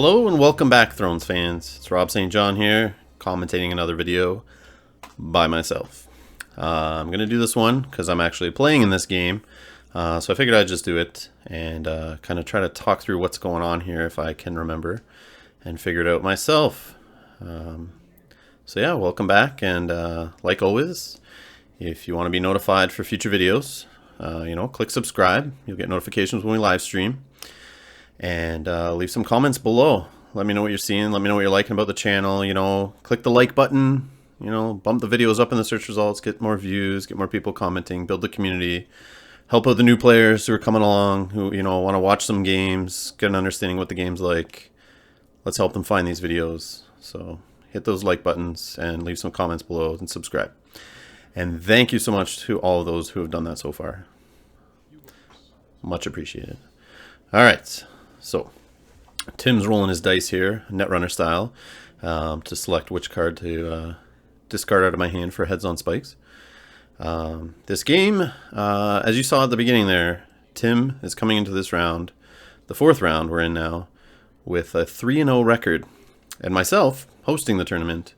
Hello and welcome back, Thrones fans. It's Rob St. John here, commentating another video by myself. I'm going to do this one because I'm actually playing in this game, so I figured I'd just do it and kind of try to talk through what's going on here if I can remember and figure it out myself. So yeah, welcome back, and like always, if you want to be notified for future videos, click subscribe. You'll get notifications when we live stream. And leave some comments below. Let me know what you're seeing. Let me know what you're liking about the channel. Click the like button. Bump the videos up in the search results. Get more views. Get more people commenting. Build the community. Help out the new players who are coming along. Who want to watch some games. Get an understanding what the game's like. Let's help them find these videos. So hit those like buttons and leave some comments below and subscribe. And thank you so much to all of those who have done that so far. Much appreciated. All right. So, Tim's rolling his dice here, Netrunner style, to select which card to discard out of my hand for heads on spikes. This game, as you saw at the beginning there, Tim is coming into this round, the fourth round we're in now, with a 3-0 record, and myself hosting the tournament,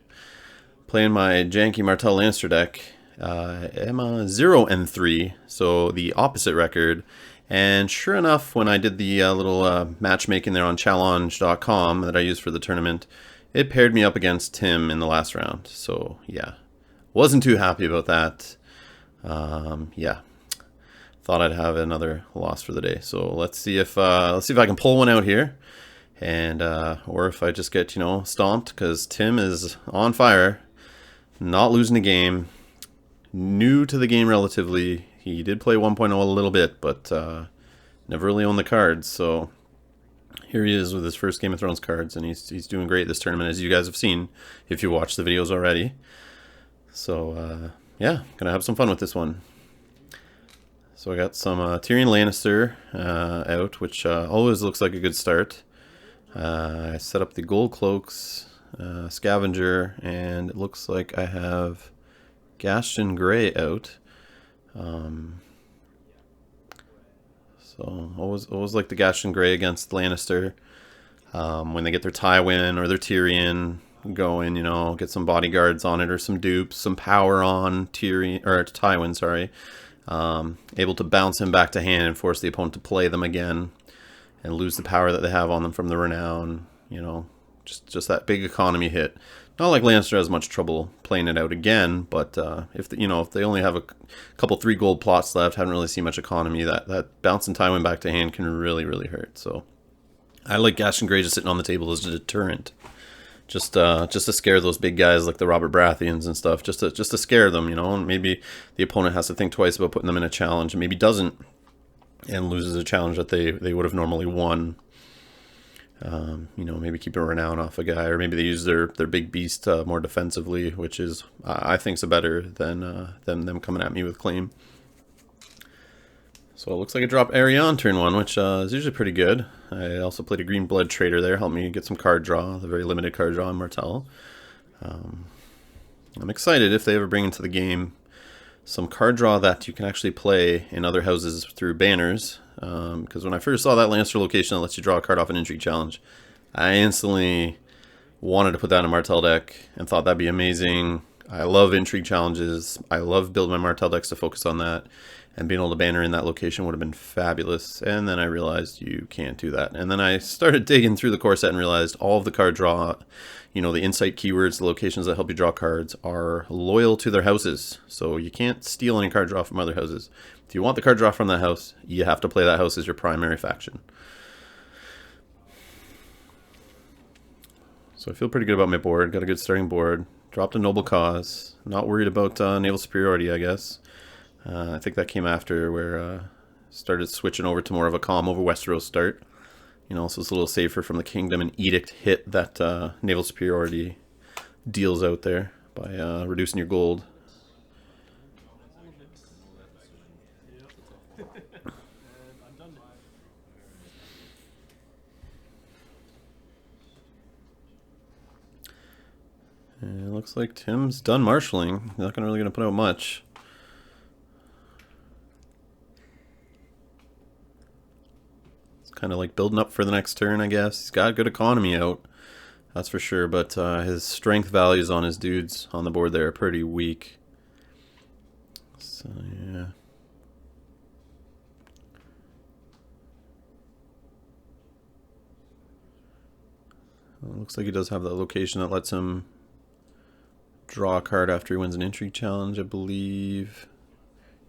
playing my janky Martell Lannister deck. I'm 0-3, so the opposite record. And sure enough, when I did the little matchmaking there on challenge.com that I used for the tournament, it paired me up against Tim in the last round. So yeah, wasn't too happy about that. Yeah, thought I'd have another loss for the day. So let's see if I can pull one out here, and or if I just get stomped, because Tim is on fire, not losing a game, new to the game relatively. He did play 1.0 a little bit, but never really owned the cards. So here he is with his first Game of Thrones cards, and he's doing great this tournament, as you guys have seen if you watched the videos already. So yeah, gonna have some fun with this one. So I got some Tyrion Lannister out, which always looks like a good start. I set up the gold cloaks, scavenger, and it looks like I have Gaston Grey out. So always like the Gaston Grey against Lannister. When they get their Tywin or their Tyrion going, get some bodyguards on it or some dupes, some power on Tyrion or Tywin, sorry. Able to bounce him back to hand and force the opponent to play them again and lose the power that they have on them from the renown. Just that big economy hit. Not like Lannister has much trouble playing it out again, but if they only have a couple 3 gold plots left, haven't really seen much economy, that bouncing Tywin back to hand can really hurt. So I like Gaston Grey just sitting on the table as a deterrent, just to scare those big guys like the Robert Baratheons and stuff, just to scare them, and maybe the opponent has to think twice about putting them in a challenge, and maybe doesn't, and loses a challenge that they would have normally won. Maybe keep a renown off a guy, or maybe they use their big beast more defensively, which is I think is better than them coming at me with claim. So it looks like I dropped Arion turn 1, which is usually pretty good. I also played a green blood trader there, helped me get some card draw, the very limited card draw on Martell. I'm excited if they ever bring into the game some card draw that you can actually play in other houses through banners. Because when I first saw that Lannister location that lets you draw a card off an intrigue challenge, I instantly wanted to put that in a Martell deck and thought that'd be amazing. I love intrigue challenges. I love building my Martell decks to focus on that, and being able to banner in that location would have been fabulous. And then I realized you can't do that. And then I started digging through the core set and realized all of the card draw, the insight keywords, the locations that help you draw cards, are loyal to their houses. So you can't steal any card draw from other houses. If you want the card draw from that house, you have to play that house as your primary faction. So I feel pretty good about my board. Got a good starting board. Dropped a noble cause. Not worried about naval superiority, I guess. I think that came after where started switching over to more of a calm over Westeros start. So it's a little safer from the kingdom and edict hit that naval superiority deals out there by reducing your gold. And it looks like Tim's done marshalling. Not really going to put out much. kind of like building up for the next turn, I guess. He's got good economy out, that's for sure, but his strength values on his dudes on the board there are pretty weak. So, yeah. Well, it looks like he does have that location that lets him draw a card after he wins an intrigue challenge, I believe.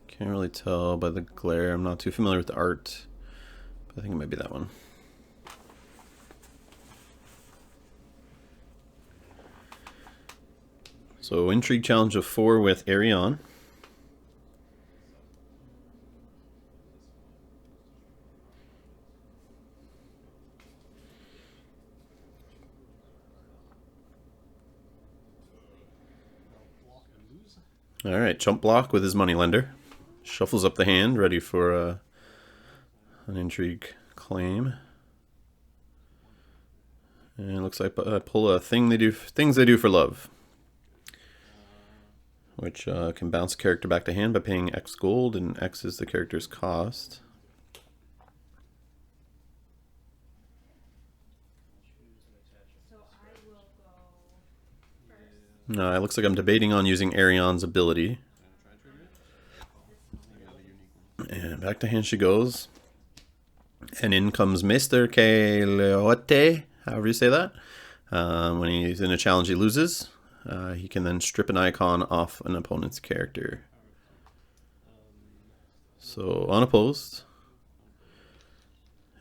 Can't really tell by the glare. I'm not too familiar with the art, but I think it might be that one. So intrigue challenge of 4 with Arion. Alright, chump block with his moneylender. Shuffles up the hand, ready for an intrigue claim. And it looks like I pull a things they do for love, which can bounce a character back to hand by paying X gold, and X is the character's cost. It looks like I'm debating on using Arion's ability. And back to hand she goes. And in comes Mr. Keleote, however you say that. When he's in a challenge he loses, he can then strip an icon off an opponent's character. So unopposed.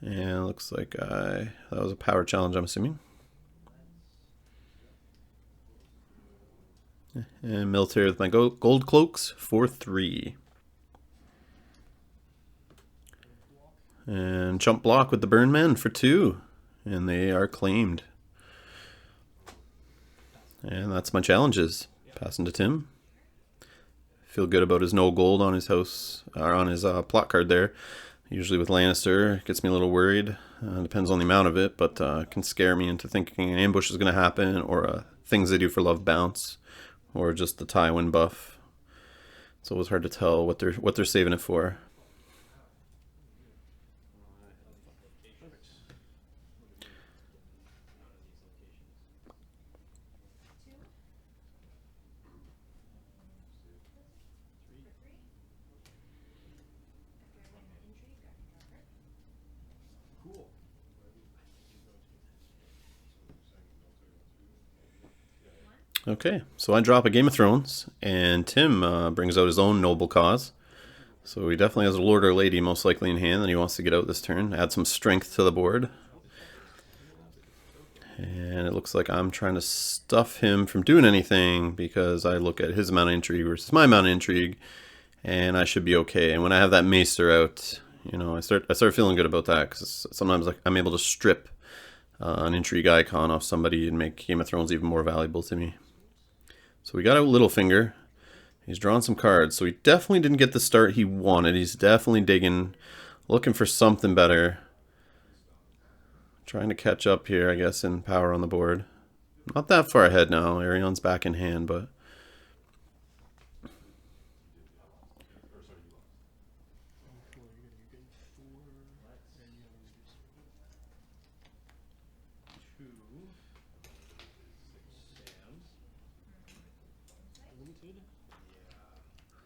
And it looks like that was a power challenge, I'm assuming. And military with my gold cloaks for 3. And chump block with the burn men for 2. And they are claimed. And that's my challenges. Passing to Tim. Feel good about his no gold on his house, or on his plot card there. Usually with Lannister, it gets me a little worried. Depends on the amount of it, but can scare me into thinking an ambush is going to happen, or things they do for love bounce, or just the Tywin buff. It's always hard to tell what they're saving it for. Okay, so I drop a Game of Thrones, and Tim brings out his own noble cause. So he definitely has a lord or lady most likely in hand that he wants to get out this turn. Add some strength to the board. And it looks like I'm trying to stuff him from doing anything because I look at his amount of intrigue versus my amount of intrigue, and I should be okay. And when I have that maester out, you know, I start feeling good about that, because sometimes I'm able to strip an intrigue icon off somebody and make Game of Thrones even more valuable to me. So we got out Littlefinger. He's drawn some cards, so he definitely didn't get the start he wanted. He's definitely digging, looking for something better. Trying to catch up here, I guess, in power on the board. Not that far ahead now. Arion's back in hand, but...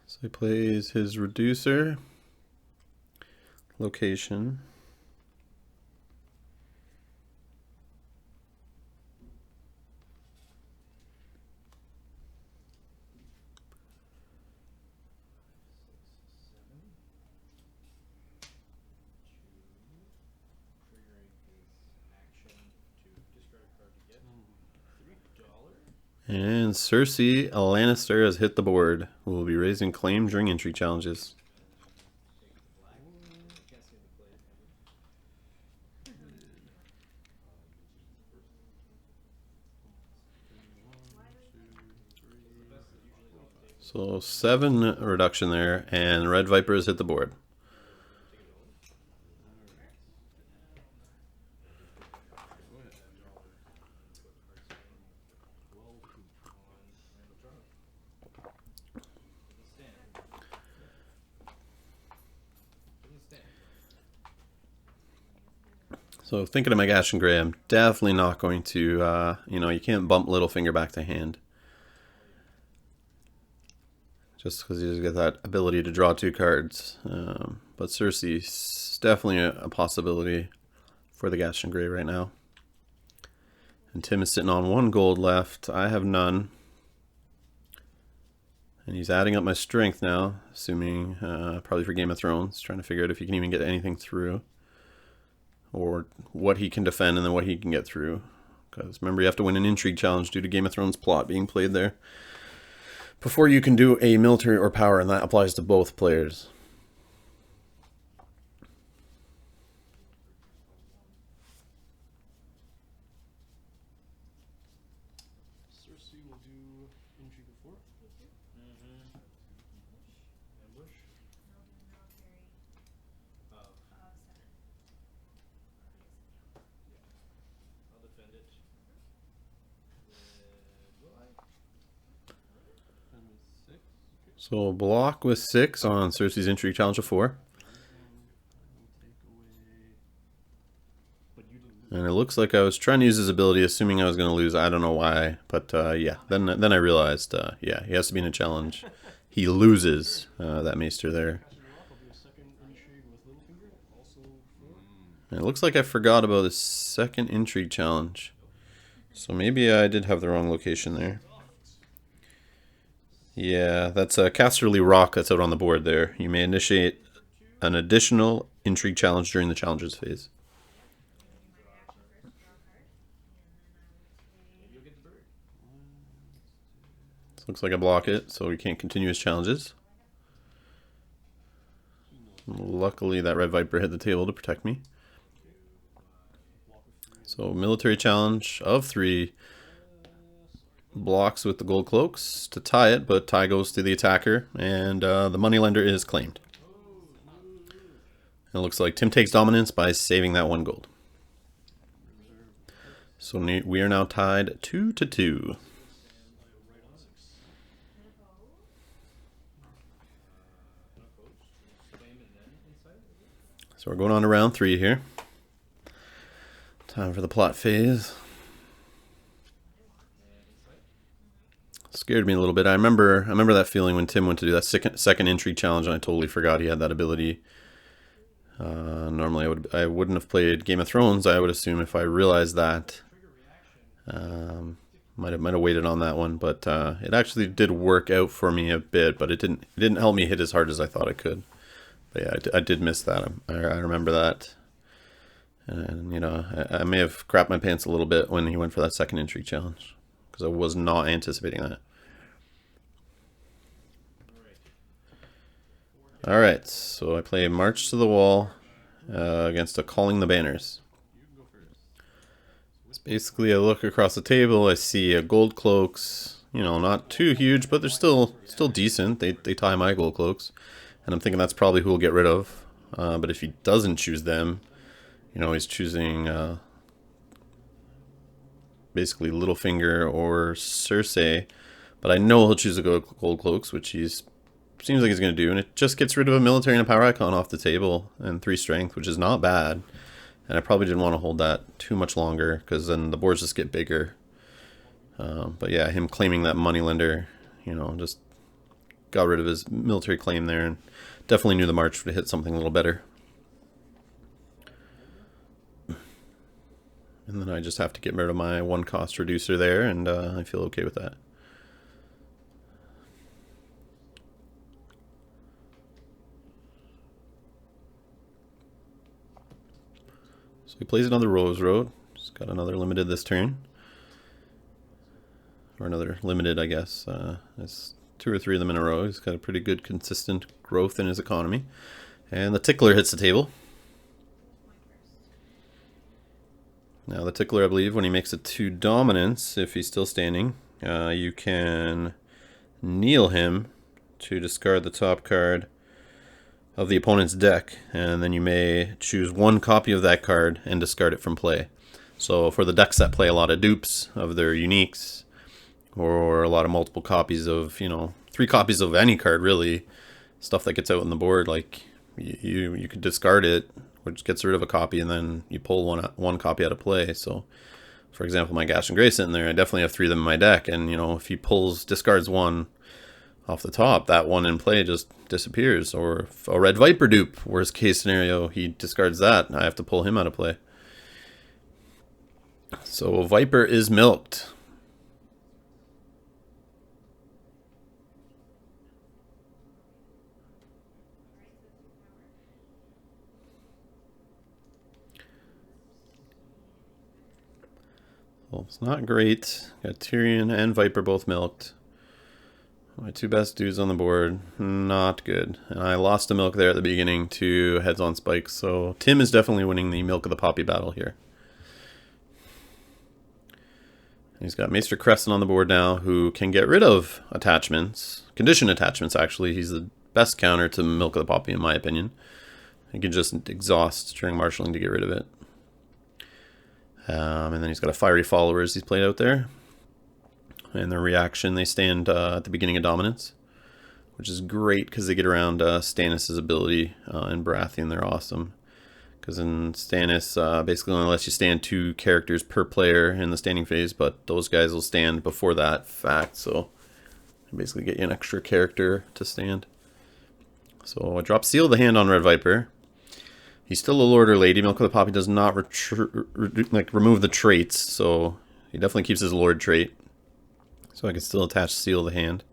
So he plays his reducer, location. And Cersei Lannister has hit the board. We'll be raising claim during intrigue challenges. So 7 reduction there, and Red Viper has hit the board. So thinking of my Gash and Gray, I'm definitely not going to, you can't bump Littlefinger back to hand. Just because you just get that ability to draw 2 cards. But Cersei's definitely a possibility for the Gash and Gray right now. And Tim is sitting on 1 gold left. I have none. And he's adding up my strength now, assuming probably for Game of Thrones, trying to figure out if he can even get anything through. Or what he can defend and then what he can get through. Because remember, you have to win an intrigue challenge due to Game of Thrones plot being played there before you can do a military or power, and that applies to both players. Cersei will do intrigue before. Ambush. I'll defend it. So block with 6 on Cersei's intrigue challenge of 4. And it looks like I was trying to use his ability, assuming I was going to lose. I don't know why, but yeah. Then I realized, yeah, he has to be in a challenge. He loses that Maester there. And it looks like I forgot about the second intrigue challenge. So maybe I did have the wrong location there. Yeah, that's a Casterly Rock that's out on the board there. You may initiate an additional intrigue challenge during the challenges phase. This looks like I block it, so we can't continue his challenges. Luckily, that Red Viper hit the table to protect me. So military challenge of 3. Blocks with the gold cloaks to tie it, but tie goes to the attacker, and the moneylender is claimed. It looks like Tim takes dominance by saving that 1 gold. So we are now tied 2-2. So we're going on to round 3 here. Time for the plot phase. Scared me a little bit. I remember that feeling when Tim went to do that second intrigue challenge, and I totally forgot he had that ability. Normally I wouldn't have played Game of Thrones. I would assume if I realized that. Might have waited on that one, but it actually did work out for me a bit, but it didn't help me hit as hard as I thought it could. But yeah, I did miss that. I remember that. And I may have crapped my pants a little bit when he went for that second intrigue challenge, because I was not anticipating that. Alright, so I play March to the Wall against a Calling the Banners. It's basically, I look across the table, I see a gold cloaks, not too huge, but they're still decent. They tie my gold cloaks, and I'm thinking that's probably who we'll get rid of. But if he doesn't choose them, he's choosing basically Littlefinger or Cersei, but I know he'll choose the gold cloaks, which seems like he's going to do, and it just gets rid of a military and a power icon off the table and 3 strength, which is not bad. And I probably didn't want to hold that too much longer, because then the boards just get bigger. But yeah, him claiming that moneylender, just got rid of his military claim there, and definitely knew the March would hit something a little better. And then I just have to get rid of my 1 cost reducer there, and I feel okay with that. So he plays another Rose Road. Just got another limited this turn. Or another limited, I guess. It's 2 or 3 of them in a row. He's got a pretty good consistent growth in his economy. And the Tickler hits the table. Now the Tickler, I believe, when he makes it to dominance, if he's still standing, you can kneel him to discard the top card of the opponent's deck, and then you may choose 1 copy of that card and discard it from play. So for the decks that play a lot of dupes of their uniques, or a lot of multiple copies of, 3 copies of any card really, stuff that gets out on the board, like you could discard it which gets rid of a copy, and then you pull one copy out of play. So, for example, my Gash and Grey sitting there, I definitely have 3 of them in my deck, and you know, if he discards one off the top, that one in play just disappears. Or if a Red Viper dupe, worst case scenario, he discards that, I have to pull him out of play. So Viper is milked. Well, it's not great. Got Tyrion and Viper both milked. My 2 best dudes on the board, not good. And I lost a milk there at the beginning to Heads on Spikes, so Tim is definitely winning the Milk of the Poppy battle here. He's got Maester Crescent on the board now, who can get rid of attachments. Condition attachments, actually. He's the best counter to Milk of the Poppy, in my opinion. He can just exhaust during marshalling to get rid of it. And then he's got a Fiery Followers he's played out there. And their reaction, they stand at the beginning of Dominance, which is great because they get around Stannis' ability. In Baratheon, they're awesome. Because in Stannis, basically only lets you stand 2 characters per player in the standing phase, but those guys will stand before that fact, so basically get you an extra character to stand. So I drop Seal the Hand on Red Viper. He's still a Lord or Lady. Milk of the Poppy does not remove the traits, so he definitely keeps his Lord trait. So I can still attach Seal the Hand.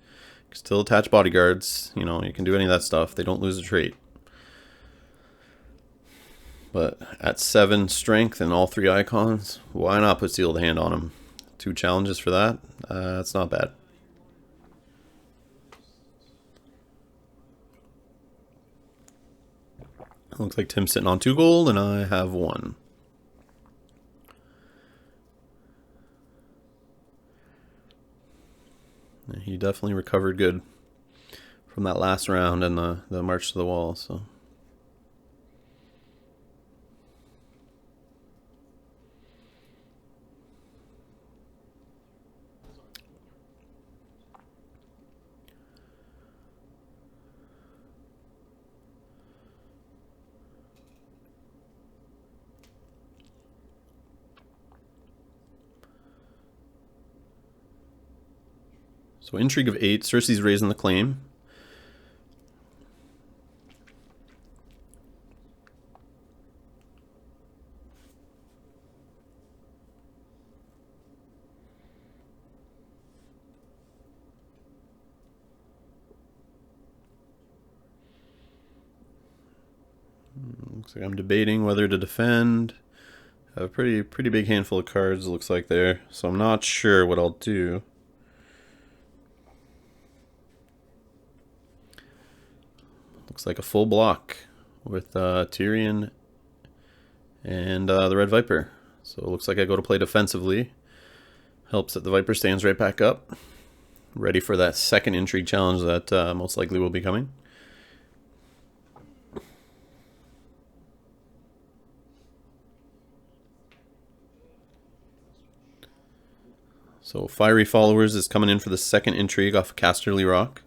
I can still attach Bodyguards. You know, you can do any of that stuff. They don't lose a trait. But at 7 strength and all 3 icons, why not put Seal the Hand on him? 2 challenges for that? That's not bad. Looks like Tim's sitting on 2 gold and I have 1. He definitely recovered good from that last round and the march to the wall, so. So Intrigue of 8, Cersei's raising the claim. Looks like I'm debating whether to defend. I have a pretty big handful of cards, it looks like there, so I'm not sure what I'll do. Looks like a full block with Tyrion and the Red Viper. So it looks like I go to play defensively. Helps that the Viper stands right back up. Ready for that second Intrigue challenge that most likely will be coming. So Fiery Followers is coming in for the second Intrigue off of Casterly Rock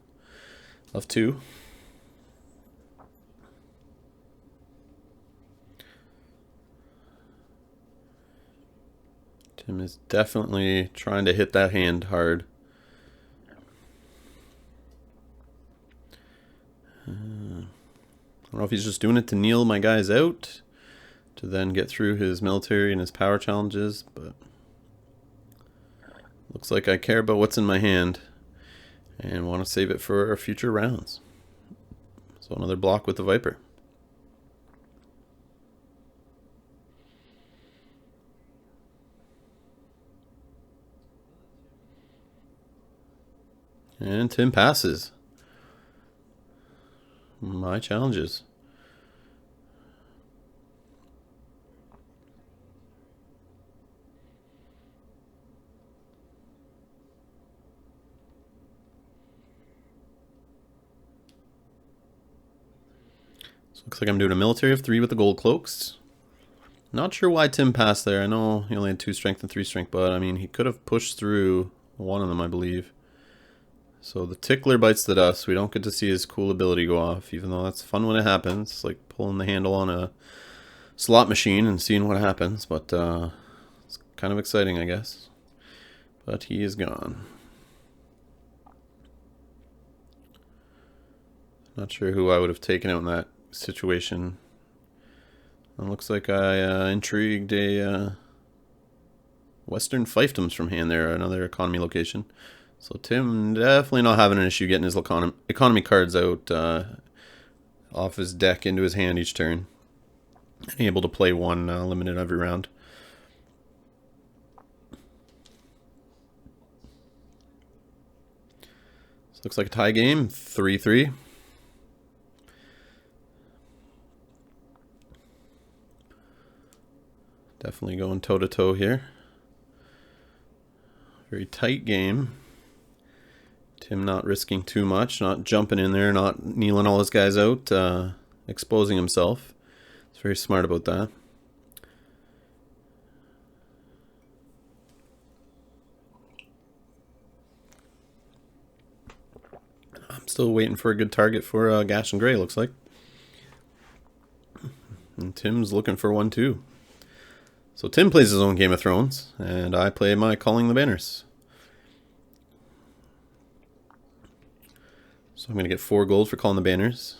of 2. Tim is definitely trying to hit that hand hard. I don't know if he's just doing it to kneel my guys out, to then get through his military and his power challenges, but looks like I care about what's in my hand and want to save it for future rounds. So another block with the Viper. And Tim passes my challenges. So looks like I'm doing a military of 3 with the gold cloaks. Not sure why Tim passed there. I know he only had 2 strength and 3 strength, but I mean, he could have pushed through one of them, I believe. So the Tickler bites the dust. We don't get to see his cool ability go off, even though that's fun when it happens. It's like pulling the handle on slot machine and seeing what happens, but it's kind of exciting, I guess. But he is gone. Not sure who I would have taken out in that situation. It looks like I intrigued a Western Fiefdoms from hand there, another economy location. So Tim definitely not having an issue getting his economy cards out off his deck into his hand each turn. And able to play one limited every round. So looks like a tie game, 3-3. Definitely going toe-to-toe here. Very tight game. Tim not risking too much, not jumping in there, not kneeling all his guys out, exposing himself. He's very smart about that. I'm still waiting for a good target for Gash and Gray, looks like. And Tim's looking for one too. So Tim plays his own Game of Thrones, and I play my Calling the Banners. So I'm going to get 4 gold for Calling the Banners.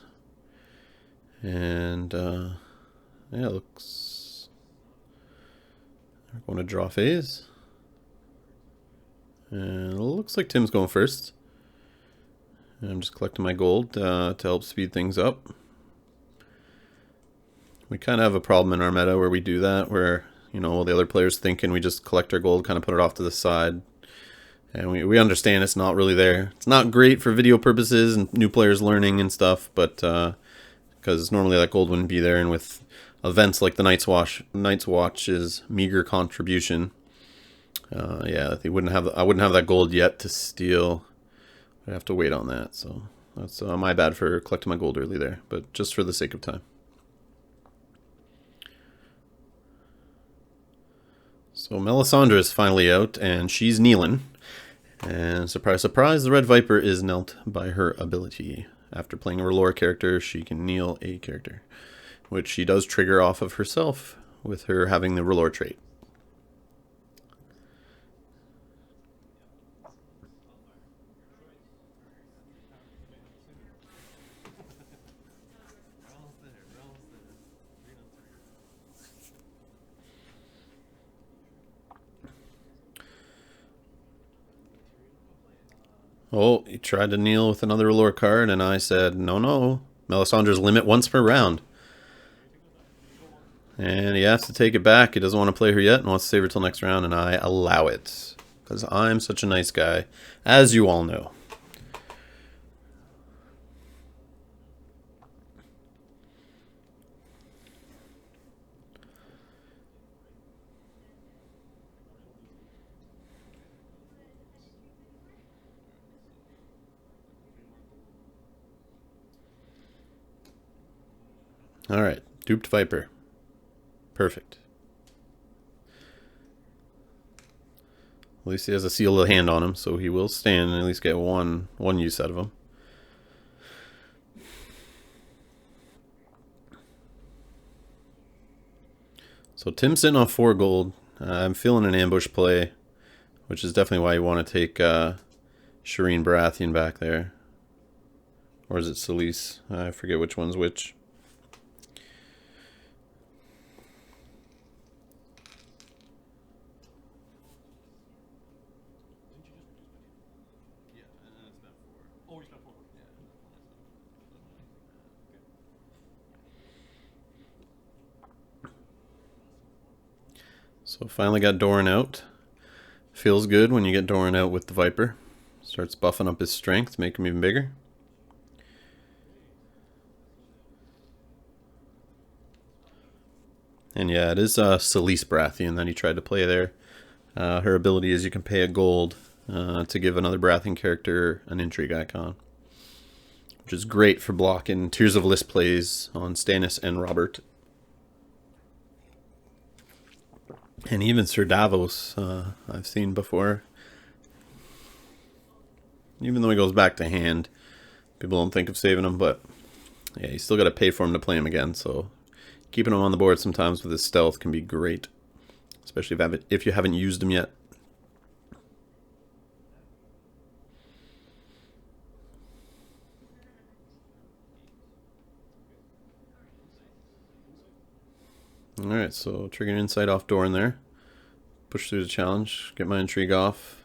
And, yeah, it looks... We're going to draw phase. And it looks like Tim's going first. And I'm just collecting my gold to help speed things up. We kind of have a problem in our meta where we do that, where... You know, the other players thinking we just collect our gold, kind of put it off to the side. And we understand it's not really there. It's not great for video purposes and new players learning and stuff, but because normally that gold wouldn't be there. And with events like the Night's Watch's meager contribution, yeah, they wouldn't have. I wouldn't have that gold yet to steal. I'd have to wait on that. So that's my bad for collecting my gold early there, but just for the sake of time. So Melisandre is finally out, and she's kneeling. And surprise, surprise, the Red Viper is knelt by her ability. After playing a R'hllor character, she can kneel a character, which she does trigger off of herself with her having the R'hllor trait. Oh, he tried to kneel with another R'hllor card, and I said, no. Melisandre's limit once per round. And he has to take it back. He doesn't want to play her yet and wants to save her till next round, and I allow it. Because I'm such a nice guy, as you all know. Alright, duped Viper. Perfect. At least he has a seal of the hand on him, so he will stand and at least get one use out of him. So Tim's sitting on 4 gold. I'm feeling an ambush play, which is definitely why you want to take Shireen Baratheon back there. Or is it Selyse? I forget which one's which. So finally got Doran out. Feels good when you get Doran out with the Viper. Starts buffing up his strength, make him even bigger. And yeah, it is Selyse Baratheon that he tried to play there. Her ability is you can pay a gold to give another Baratheon character an intrigue icon, which is great for blocking Tears of List plays on Stannis and Robert. And even Sir Davos, I've seen before. Even though he goes back to hand, people don't think of saving him, but yeah, you still got to pay for him to play him again, so you keeping him on the board sometimes with his stealth can be great, especially if you haven't used him yet. Alright, so trigger an insight off Doran there. Push through the challenge, get my intrigue off.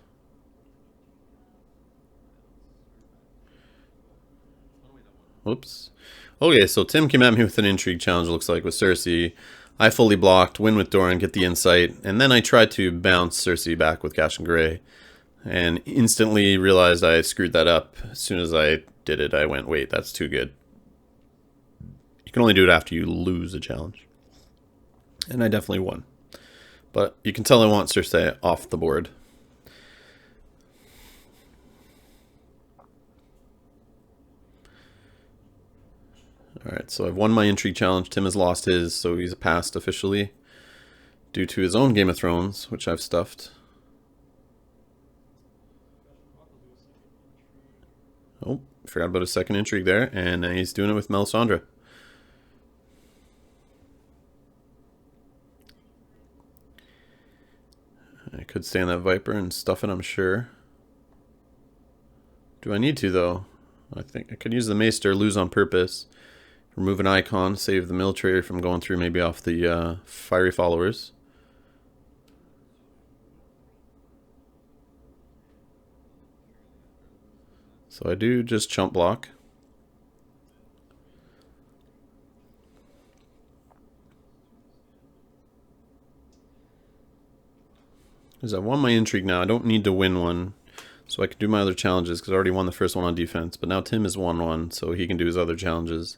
Whoops. Okay, so Tim came at me with an intrigue challenge, looks like, with Cersei. I fully blocked, win with Doran, get the insight, and then I tried to bounce Cersei back with Cash and Grey, and instantly realized I screwed that up. As soon as I did it, I went, wait, that's too good. You can only do it after you lose a challenge. And I definitely won. But you can tell I want Cersei off the board. Alright, so I've won my intrigue challenge. Tim has lost his, so he's passed officially. Due to his own Game of Thrones, which I've stuffed. Oh, forgot about a second intrigue there. And he's doing it with Melisandre. I could stand that Viper and stuff it, I'm sure. Do I need to, though? I think I could use the Maester, lose on purpose. Remove an icon, save the military from going through maybe off the fiery followers. So I do just chump block. Because I won my intrigue now, I don't need to win one. So I can do my other challenges, because I already won the first one on defense. But now Tim has won one, so he can do his other challenges.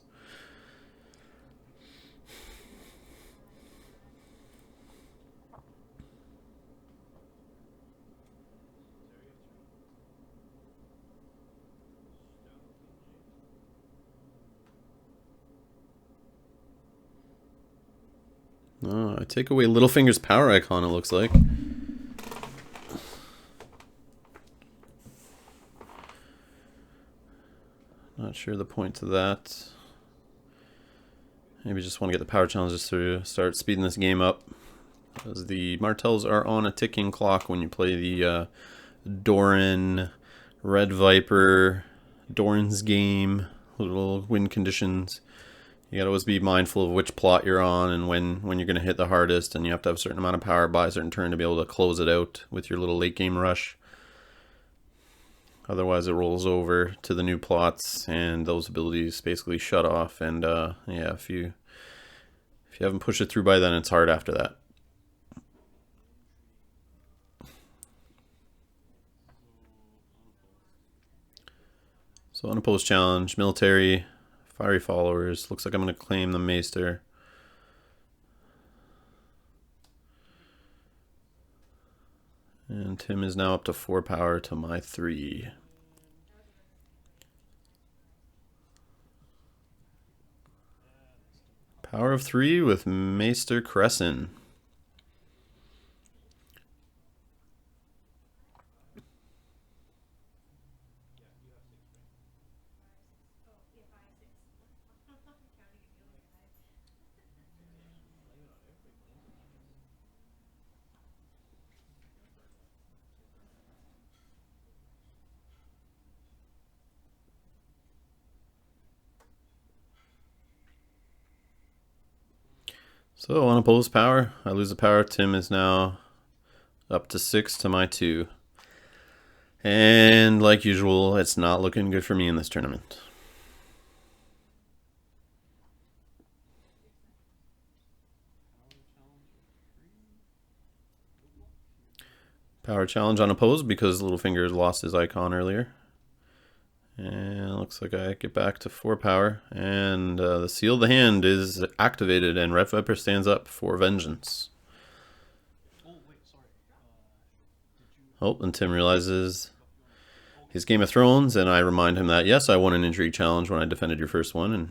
Oh, I take away Littlefinger's power icon, it looks like. Not sure the point to that. Maybe just want to get the power challenges to start speeding this game up. Because the Martells are on a ticking clock when you play the Doran, Red Viper, Doran's game, little win conditions. You gotta always be mindful of which plot you're on and when you're gonna hit the hardest, and you have to have a certain amount of power by a certain turn to be able to close it out with your little late game rush. Otherwise it rolls over to the new plots and those abilities basically shut off, and yeah, if you haven't pushed it through by then, it's hard after that. So unopposed challenge, military, fiery followers. Looks like I'm going to claim the Maester. And Tim is now up to 4 power to my 3. Power of 3 with Maester Crescent. So unopposed power, I lose a power. Tim is now up to 6 to my 2. And like usual, it's not looking good for me in this tournament. Power challenge unopposed because Littlefinger lost his icon earlier. And it looks like I get back to 4 power. And the Seal of the Hand is activated, and Red Viper stands up for vengeance. Oh, wait, sorry. Oh, and Tim realizes his Game of Thrones, and I remind him that, yes, I won an intrigue challenge when I defended your first one. And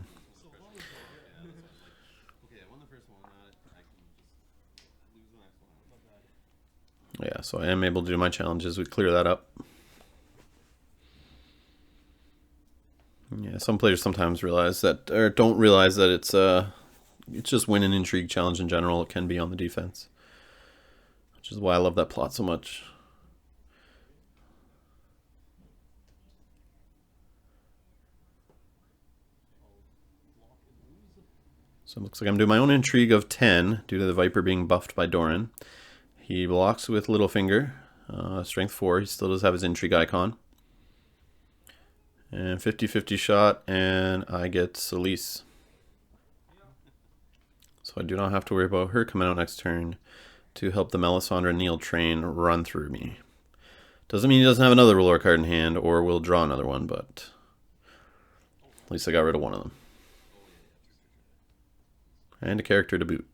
yeah, so I am able to do my challenges. We clear that up. Yeah, some players sometimes realize that, or don't realize that it's it's just win an intrigue challenge in general. It can be on the defense, which is why I love that plot so much. So it looks like I'm doing my own intrigue of 10 due to the Viper being buffed by Doran. He blocks with Littlefinger, strength 4. He still does have his intrigue icon. And 50-50 shot, and I get Celise. So I do not have to worry about her coming out next turn to help the Melisandre Neil train run through me. Doesn't mean he doesn't have another Ruler card in hand or will draw another one, but at least I got rid of one of them. And a character to boot.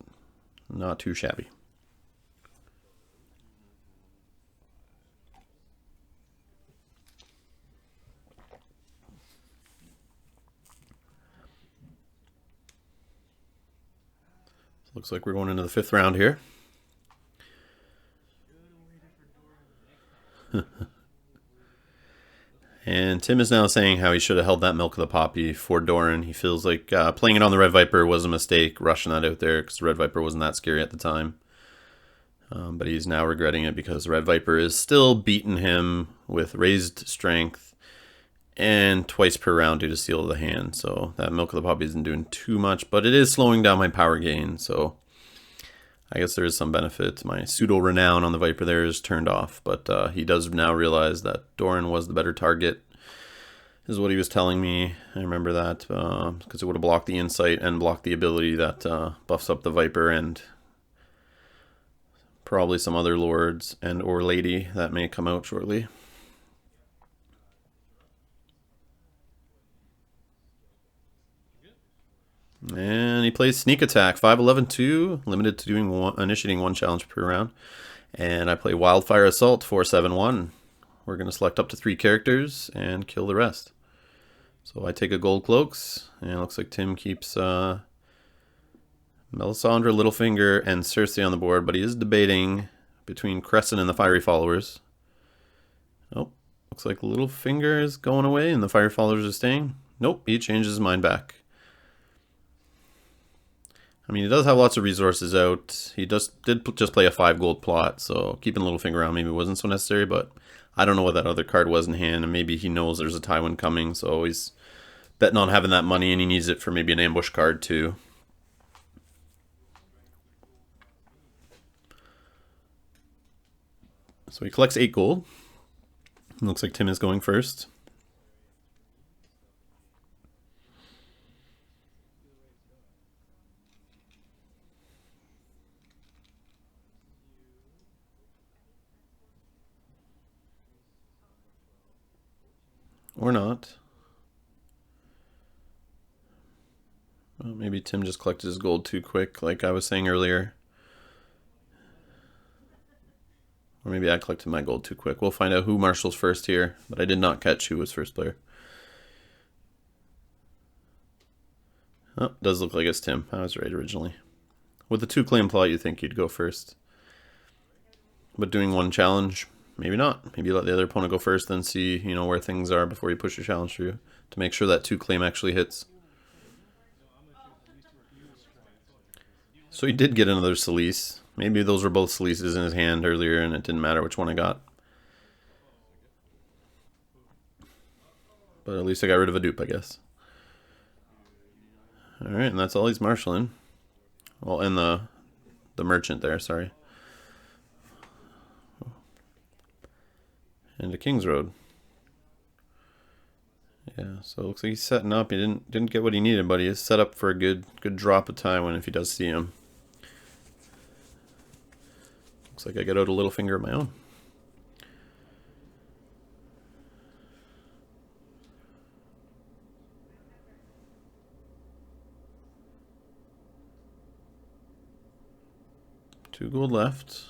Not too shabby. So looks like we're going into the 5th round here. And Tim is now saying how he should have held that Milk of the Poppy for Doran. He feels like playing it on the Red Viper was a mistake, rushing that out there, because the Red Viper wasn't that scary at the time. But he's now regretting it because the Red Viper is still beating him with raised strength and twice per round due to Seal of the Hand. So that Milk of the Poppy isn't doing too much, but it is slowing down my power gain. So I guess there is some benefit. My pseudo-renown on the Viper there is turned off, but he does now realize that Doran was the better target, is what he was telling me. I remember that, because it would have blocked the insight and blocked the ability that buffs up the Viper and probably some other lords and or lady that may come out shortly. And he plays Sneak Attack, 5-11-2, limited to doing initiating one challenge per round. And I play Wildfire Assault, 4-7-1. We're going to select up to 3 characters and kill the rest. So I take a Gold Cloaks, and it looks like Tim keeps Melisandre, Littlefinger, and Cersei on the board, but he is debating between Crescent and the Fiery Followers. Oh, looks like Littlefinger is going away and the Fiery Followers are staying. Nope, he changes his mind back. I mean, he does have lots of resources out. He did just play a 5 gold plot, so keeping Littlefinger around maybe wasn't so necessary, but I don't know what that other card was in hand, and maybe he knows there's a Tywin coming, so he's betting on having that money, and he needs it for maybe an ambush card too. So he collects 8 gold. Looks like Tim is going first. Or not. Well, maybe Tim just collected his gold too quick, like I was saying earlier. Or maybe I collected my gold too quick. We'll find out who marshals first here, but I did not catch who was first player. Oh, does look like it's Tim. I was right originally. With the 2 claim plot, you think you'd go first. But doing one challenge, maybe not. Maybe let the other opponent go first, then see, you know, where things are before you push your challenge through to make sure that 2 claim actually hits. So he did get another Celise. Maybe those were both Celises in his hand earlier and it didn't matter which one I got. But at least I got rid of a dupe, I guess. Alright, and that's all he's marshalling. Well, and the merchant there, sorry. And to King's Road. Yeah, so it looks like he's setting up. He didn't get what he needed, but he is set up for a good drop of Tywin if he does see him. Looks like I get out a Littlefinger of my own. Two gold left.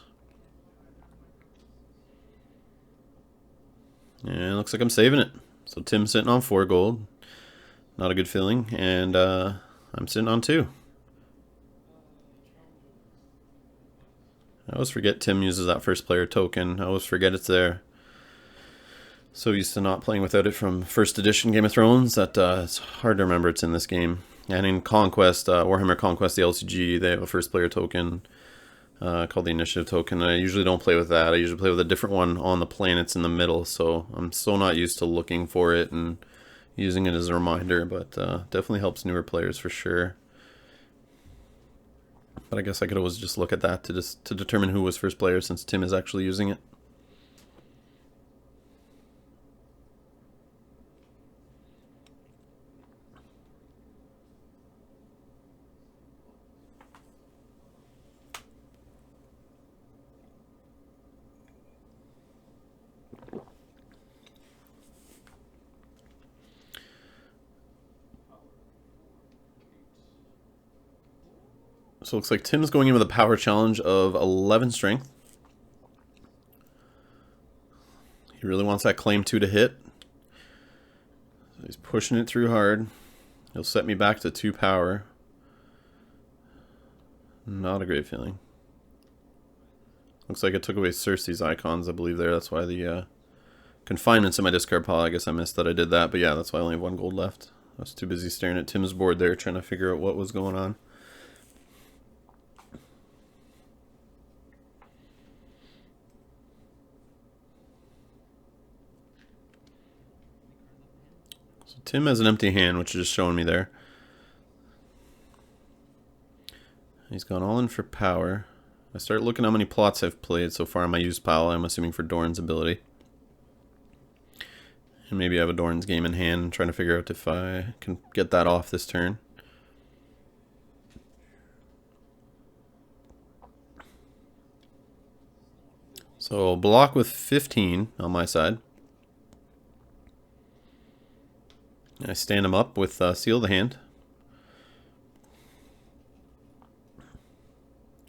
And it looks like I'm saving it. So Tim's sitting on 4 gold. Not a good feeling. And I'm sitting on 2. I always forget Tim uses that first player token. I always forget it's there. So used to not playing without it from first edition Game of Thrones that it's hard to remember it's in this game. And in Conquest, Warhammer Conquest, the LCG, they have a first player token called the Initiative token. I usually don't play with that. I usually play with a different one on the planets in the middle, so I'm so not used to looking for it and using it as a reminder, but definitely helps newer players for sure. But I guess I could always just look at that to determine who was first player, since Tim is actually using it. So it looks like Tim's going in with a power challenge of 11 strength. He really wants that claim 2 to hit. So he's pushing it through hard. He'll set me back to 2 power. Not a great feeling. Looks like it took away Cersei's icons, I believe there. That's why the confinement's in my discard pile. I guess I missed that I did that, but yeah, that's why I only have 1 gold left. I was too busy staring at Tim's board there, trying to figure out what was going on. So Tim has an empty hand, which is just showing me there. He's gone all in for power. I start looking how many plots I've played so far on my use pile. I'm assuming for Doran's ability. And maybe I have a Doran's game in hand. I'm trying to figure out if I can get that off this turn. So block with 15 on my side. I stand him up with Seal the Hand.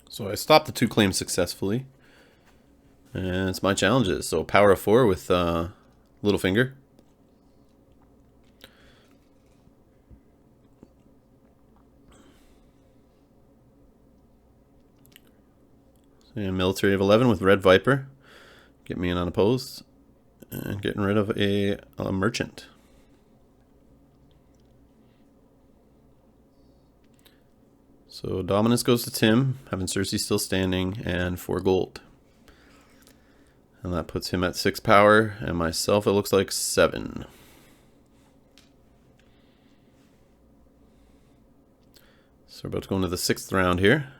So I stopped the 2 claims successfully. And it's my challenges. So power of 4 with Littlefinger. And military of 11 with Red Viper. Get me in unopposed. And getting rid of a merchant. So dominance goes to Tim, having Cersei still standing, and 4 gold. And that puts him at 6 power, and myself it looks like 7. So we're about to go into the 6th round here.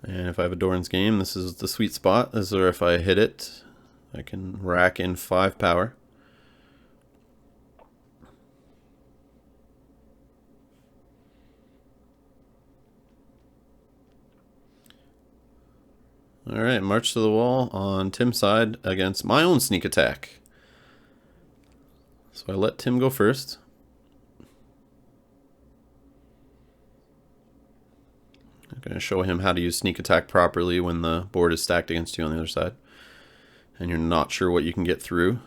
And if I have a Doran's game, this is the sweet spot. This is where if I hit it, I can rack in 5 power. Alright, march to the wall on Tim's side against my own sneak attack. So I let Tim go first. I'm going to show him how to use sneak attack properly when the board is stacked against you on the other side. And you're not sure what you can get through.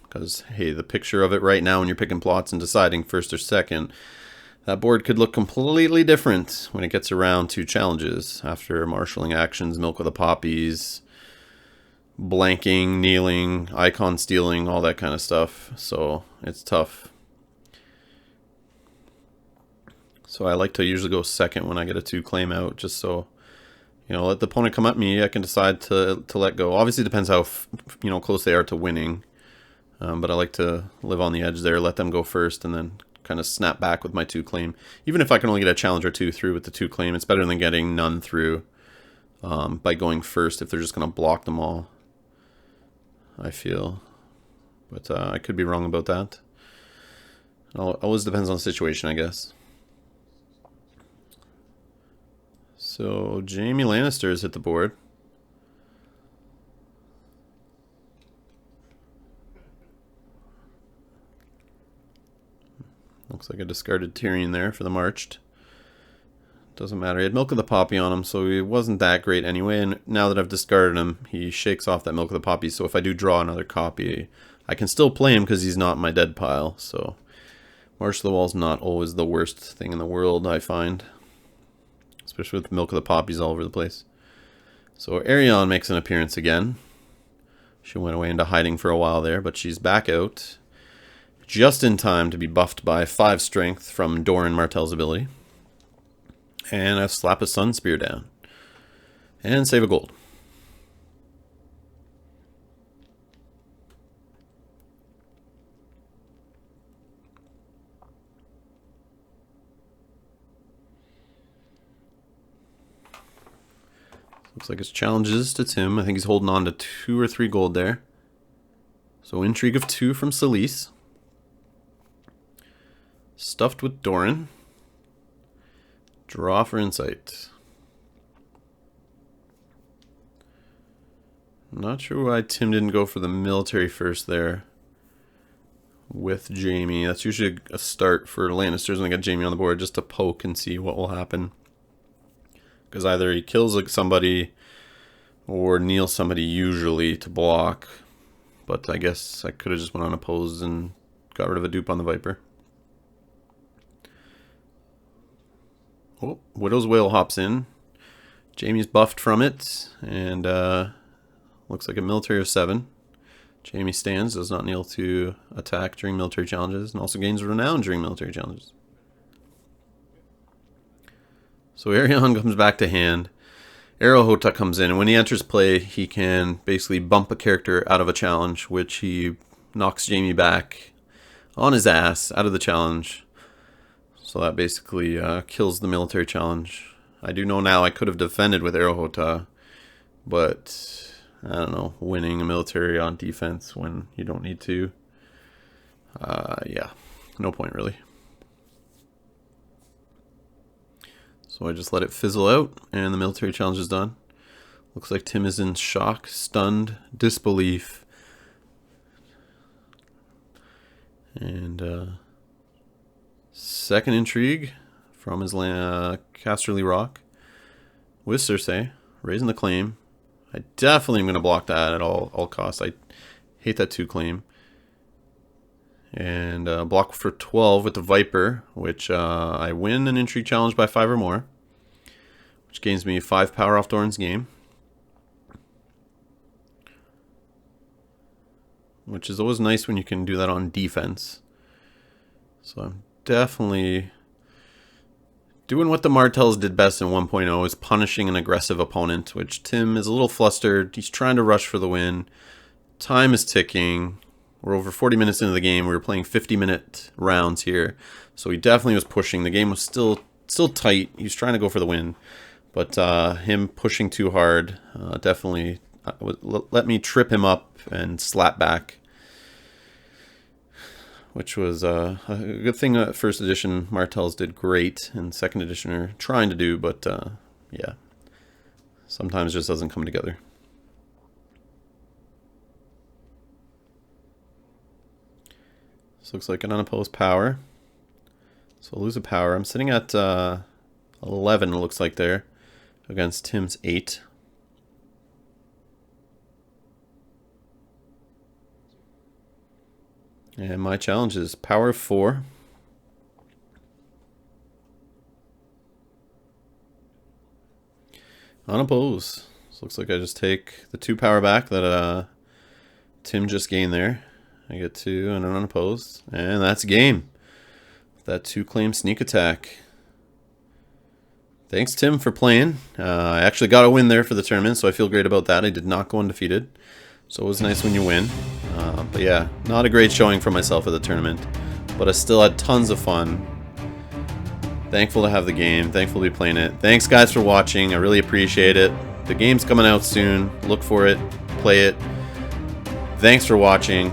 Because, hey, the picture of it right now when you're picking plots and deciding first or second, that board could look completely different when it gets around to challenges. After marshalling actions, milk with the poppies, blanking, kneeling, icon stealing, all that kind of stuff. So it's tough. So I like to usually go second when I get a 2 claim out, just so, let the opponent come at me. I can decide to let go. Obviously, it depends how close they are to winning. But I like to live on the edge there, let them go first, and then kind of snap back with my 2 claim. Even if I can only get a challenge or 2 through with the 2 claim, it's better than getting none through by going first if they're just going to block them all, I feel. But I could be wrong about that. It always depends on the situation, I guess. So Jaime Lannister has hit the board. Looks like a discarded Tyrion there for the marched. Doesn't matter. He had Milk of the Poppy on him, so he wasn't that great anyway. And now that I've discarded him, he shakes off that Milk of the Poppy. So if I do draw another copy, I can still play him because he's not in my dead pile. So March to the Wall's not always the worst thing in the world, I find. Especially with Milk of the Poppies all over the place. So Arion makes an appearance again. She went away into hiding for a while there, but she's back out. just in time to be buffed by 5 strength from Doran Martell's ability. And I slap a Sun Spear down. And save a gold. Looks like it's challenges to Tim. I think he's holding on to 2 or 3 gold there. So Intrigue of 2 from Celise. Stuffed with Doran. Draw for Insight. Not sure why Tim didn't go for the military first there with Jaime. That's usually a start for Lannisters when they got Jaime on the board, just to poke and see what will happen. Because either he kills like somebody or kneels somebody usually to block. But I guess I could have just went unopposed and got rid of a dupe on the Viper. Oh, Widow's Wail hops in. Jaime's buffed from it. And looks like a military of 7. Jaime stands, does not kneel to attack during military challenges, and also gains renown during military challenges. So Arion comes back to hand. Arrowhota comes in, and when he enters play, he can basically bump a character out of a challenge, which he knocks Jaime back on his ass out of the challenge. So that basically kills the military challenge. I do know now I could have defended with Arrowhota, but I don't know, winning a military on defense when you don't need to. Yeah, no point really. So I just let it fizzle out, and the military challenge is done. Looks like Tim is in shock, stunned, disbelief. And second intrigue from his Casterly Rock with Cersei, raising the claim. I definitely am going to block that at all costs. I hate that 2 claim. And block for 12 with the Viper, which I win an intrigue challenge by 5 or more, which gains me 5 power off Doran's game, which is always nice when you can do that on defense. So I'm definitely doing what the Martells did best in 1.0, is punishing an aggressive opponent, which Tim is a little flustered. He's trying to rush for the win. Time is ticking. We're over 40 minutes into the game. We were playing 50-minute rounds here. So he definitely was pushing. The game was still tight. He was trying to go for the win. But him pushing too hard definitely let me trip him up and slap back. Which was a good thing that first edition Martells did great, and second edition are trying to do, but yeah, sometimes it just doesn't come together. This looks like an unopposed power. So I'll lose a power. I'm sitting at 11, it looks like there, against Tim's 8. And my challenge is power 4. Unopposed. So looks like I just take the 2 power back that Tim just gained there. I get 2 and an unopposed. And that's game. That 2 claim sneak attack. Thanks, Tim, for playing. I actually got a win there for the tournament, so I feel great about that. I did not go undefeated. So it was nice when you win. But yeah, not a great showing for myself at the tournament. But I still had tons of fun. Thankful to have the game. Thankful to be playing it. Thanks, guys, for watching. I really appreciate it. The game's coming out soon. Look for it. Play it. Thanks for watching.